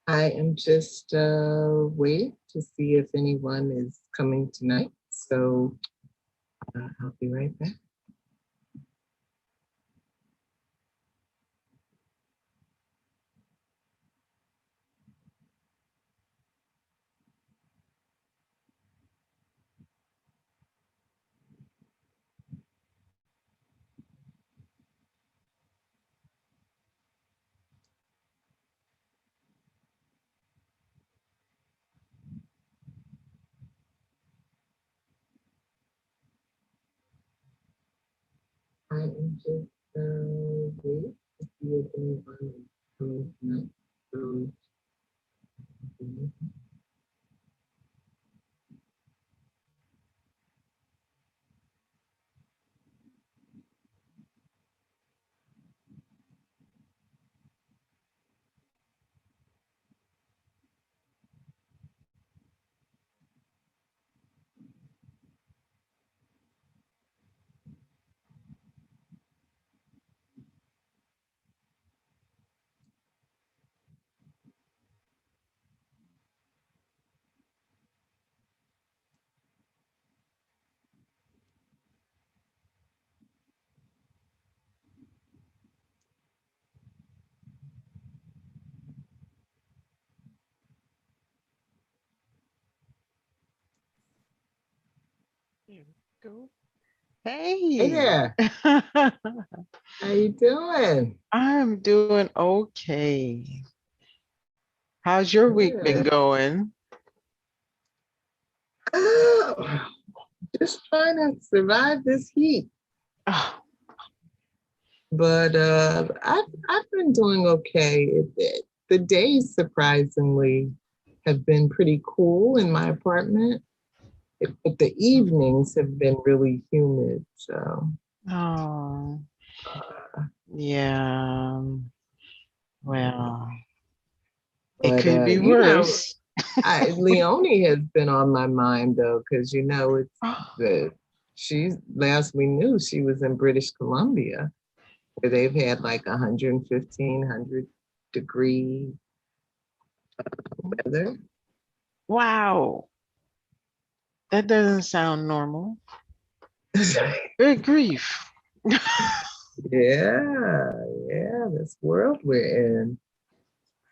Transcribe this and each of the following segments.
I am just waiting to see if anyone is coming tonight. So I'll be right back. I am just waiting to see if anyone is coming tonight. So, There we go. hey Hey. there, how you doing? I'm doing okay. How's your week been Good. going? Oh, just trying to survive this heat. Oh, But I've been doing okay. The days surprisingly have been pretty cool in my apartment, but the evenings have been really humid. So oh, uh, yeah. Well, it but could be worse. Leonie has been on my mind though, because it's Oh, the she's last we knew she was in British Columbia where they've had like 115 degree weather. wow. That doesn't sound normal. Good grief. Yeah, yeah, this world we're in.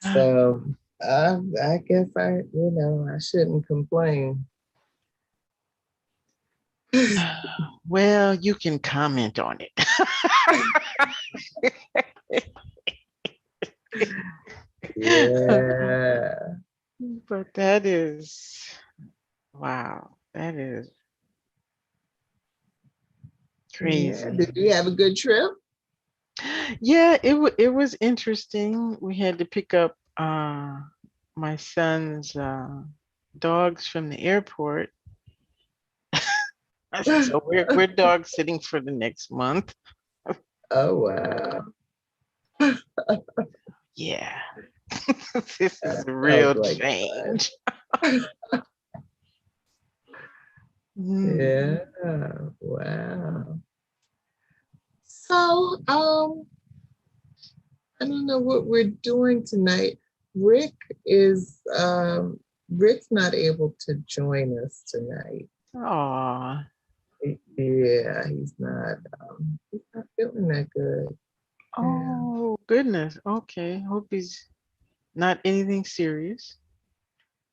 So I guess I shouldn't complain. Well, you can comment on it. Yeah. But that is, wow, that is Yeah. crazy. Did you have a good trip? Yeah, it was interesting. We had to pick up my son's dogs from the airport. So we're dog sitting for the next month. Oh wow. Yeah. This is That a sounds real like change. fun. Mm. Yeah. Wow. So I don't know what we're doing tonight. Rick is Rick's not able to join us tonight. Aw. Yeah, he's not feeling that good. Yeah. Oh goodness. Okay. Hope he's not anything serious.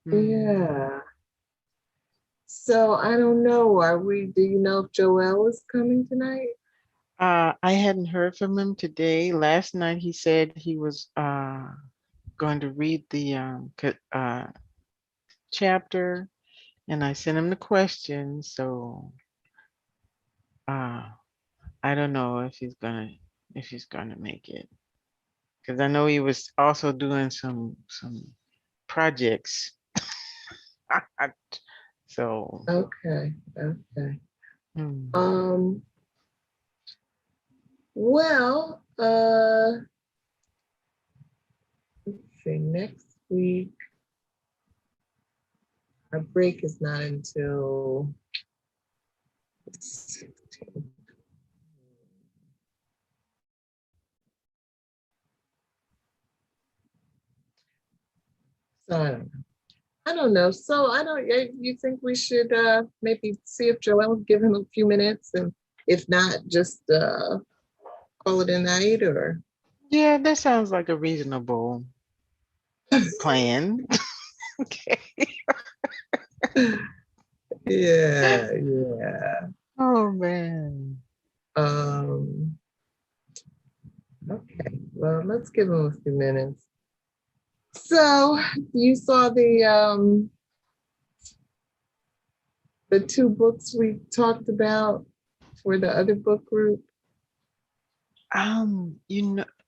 Mm. Yeah. So I don't know. Do you know if Joelle is coming tonight? I hadn't heard from him today. Last night he said he was going to read the chapter, and I sent him the questions. So uh, I don't know if he's gonna make it, because I know he was also doing some projects. So Okay, okay. hmm. Um, well, let's see, next week, our break is not until the 16th. So I don't know. So I don't, you think we should maybe see if Joel, give him a few minutes, and if not, just call it a night, or? Yeah, that sounds like a reasonable plan. Okay. Yeah, yeah. Oh man. Um, okay. Well, let's give him a few minutes. So you saw the two books we talked about for the other book group?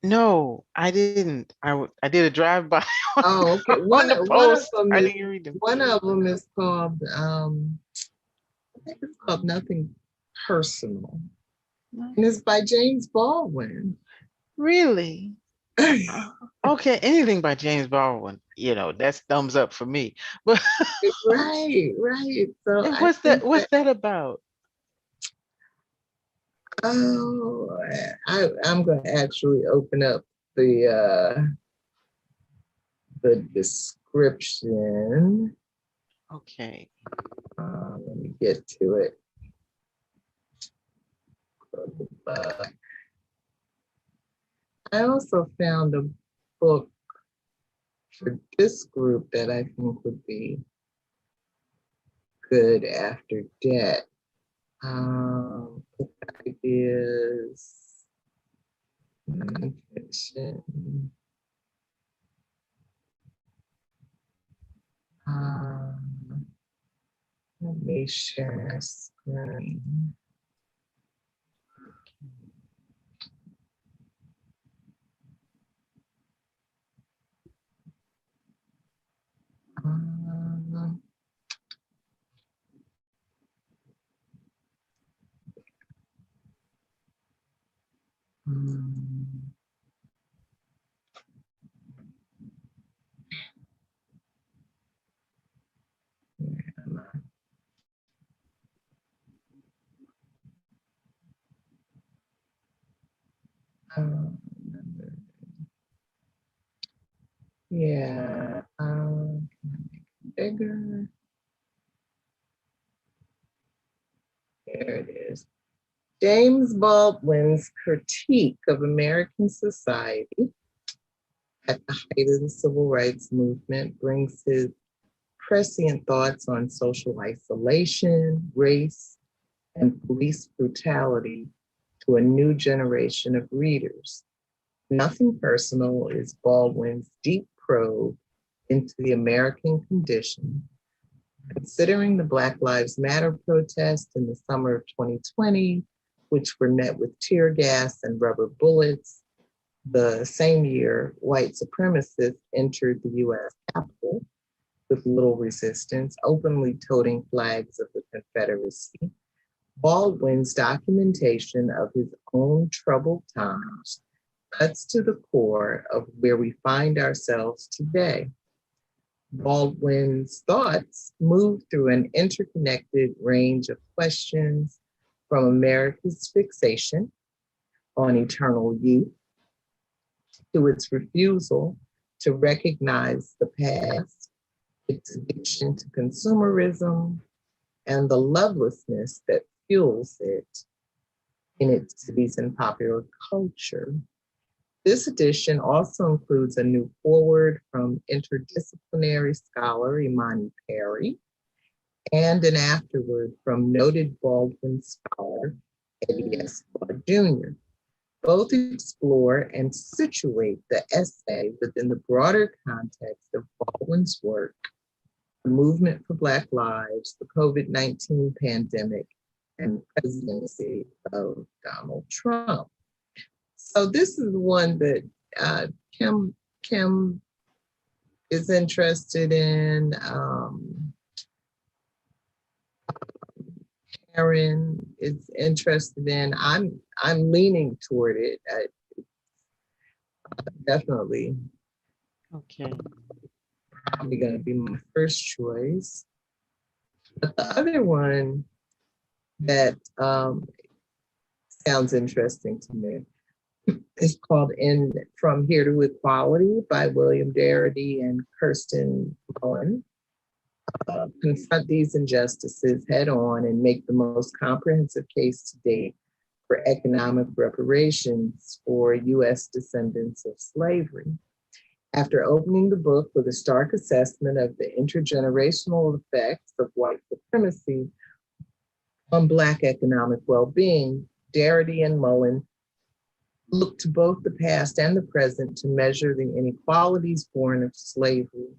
No, I didn't. I did a drive by Oh, okay. on the One of post. them I is didn't read them. called I think it's called Nothing Personal. No. And it's by James Baldwin. Really? Uh, Okay, anything by James Baldwin, that's thumbs up for me. But Right, right. So and I think what's that about? oh I'm gonna actually open up the description. Okay. Let me get to it. I also found a book for this group that I think would be good after debt. It is invention. Um, Let me share screen. Um, um, um, yeah, bigger. There it is. James Baldwin's critique of American society at the height of the civil rights movement brings his prescient thoughts on social isolation, race, and police brutality to a new generation of readers. Nothing Personal is Baldwin's deep probe into the American condition, considering the Black Lives Matter protests in the summer of 2020, which were met with tear gas and rubber bullets. The same year, white supremacists entered the US Capitol with little resistance, openly toting flags of the Confederacy. Baldwin's documentation of his own troubled times cuts to the core of where we find ourselves today. Baldwin's thoughts move through an interconnected range of questions, from America's fixation on eternal youth to its refusal to recognize the past, its addiction to consumerism, and the lovelessness that fuels it in its cities and popular culture. This edition also includes a new foreword from interdisciplinary scholar Imani Perry and an afterword from noted Baldwin scholar Eddie Escobar Jr. Both explore and situate the essay within the broader context of Baldwin's work, the movement for Black lives, the COVID-19 pandemic, and presidency of Donald Trump. So this is the one that Kim is interested in. Karen is interested in. I'm leaning toward it. Definitely, Okay. probably going to be my first choice. But the other one that sounds interesting to me is called "In From Here to Equality" by William Darity and Kirsten Mullen. Confront these injustices head on and make the most comprehensive case to date for economic reparations for U.S. descendants of slavery. After opening the book with a stark assessment of the intergenerational effects of white supremacy on Black economic well-being, Darity and Mullen look to both the past and the present to measure the inequalities born of slavery.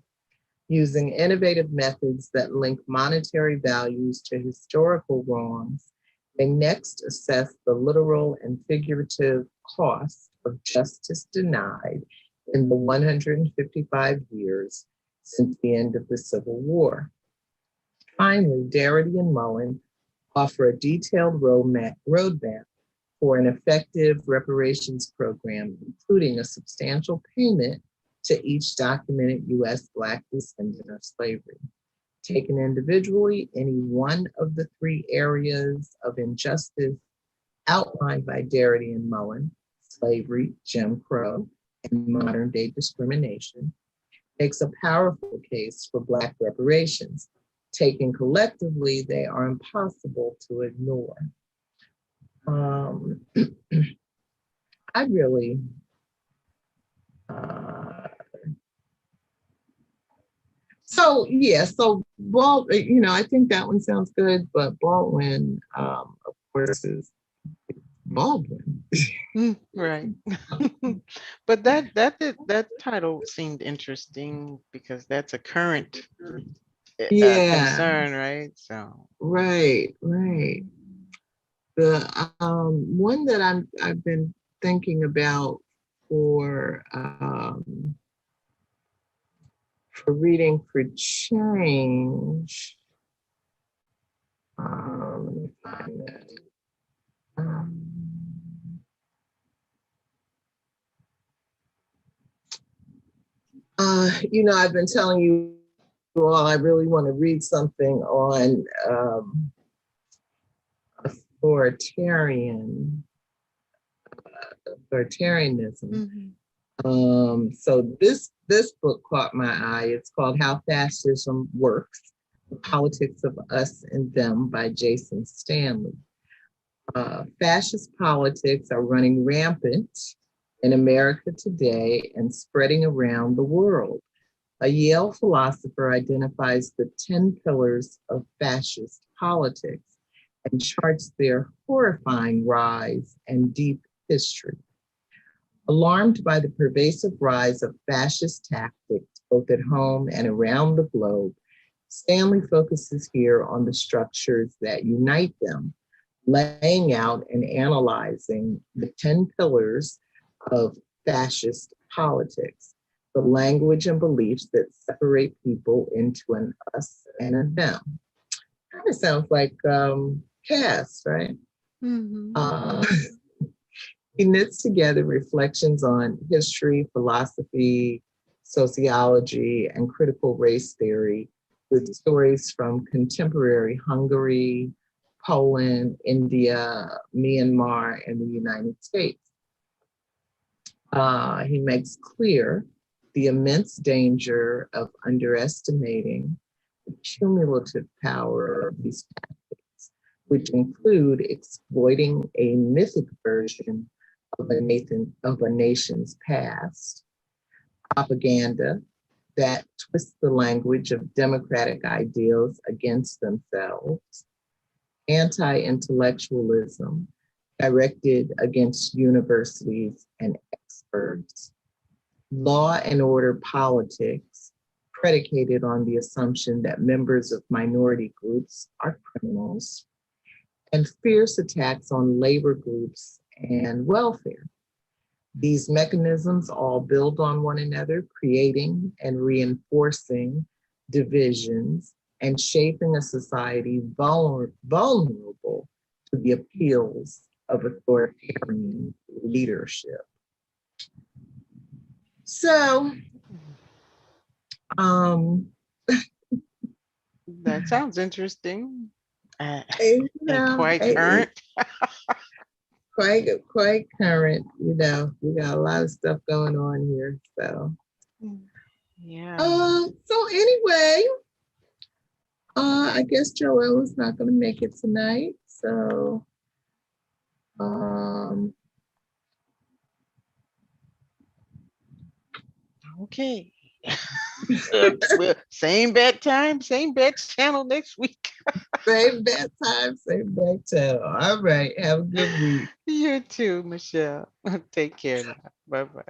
Using innovative methods that link monetary values to historical wrongs, they next assess the literal and figurative cost of justice denied in the 155 years since the end of the Civil War. Finally, Darity and Mullen offer a detailed roadmap for an effective reparations program, including a substantial payment to each documented U.S. Black descendant of slavery. Taken individually, any one of the three areas of injustice outlined by Darity and Mullen, slavery, Jim Crow, and modern day discrimination, makes a powerful case for Black reparations. Taken collectively, they are impossible to ignore. I really, so Baldwin, I think that one sounds good, but Baldwin, of course, is Baldwin. Right. But that title seemed interesting because that's a current Yeah, concern, right? So right. The one that I've been thinking about for reading for change. Let me find that. I've been telling you all I really want to read something on authoritarianism. So this book caught my eye. It's called How Fascism Works: The Politics of Us and Them by Jason Stanley. Fascist politics are running rampant in America today and spreading around the world. A Yale philosopher identifies the 10 pillars of fascist politics and charts their horrifying rise and deep history. Alarmed by the pervasive rise of fascist tactics, both at home and around the globe, Stanley focuses here on the structures that unite them, laying out and analyzing the 10 pillars of fascist politics, the language and beliefs that separate people into an us and a them. Kind of sounds like Cass, right? He knits together reflections on history, philosophy, sociology, and critical race theory with stories from contemporary Hungary, Poland, India, Myanmar, and the United States. He makes clear the immense danger of underestimating the cumulative power of these tactics, which include exploiting a mythic version of a nation's past, propaganda that twists the language of democratic ideals against themselves, anti-intellectualism directed against universities and experts, law and order politics predicated on the assumption that members of minority groups are criminals, and fierce attacks on labor groups and welfare. These mechanisms all build on one another, creating and reinforcing divisions and shaping a society vulnerable to the appeals of authoritarian leadership. So, That sounds interesting. you And know, quite current. quite current. You know, we got a lot of stuff going on here. So, Yeah. so anyway, I guess Joelle is not going to make it tonight. So, Okay. Well, same bad time, same bad channel next week. same bad time, same bad channel. All right. Have a good week. You too, Michelle. Take care now. Bye-bye.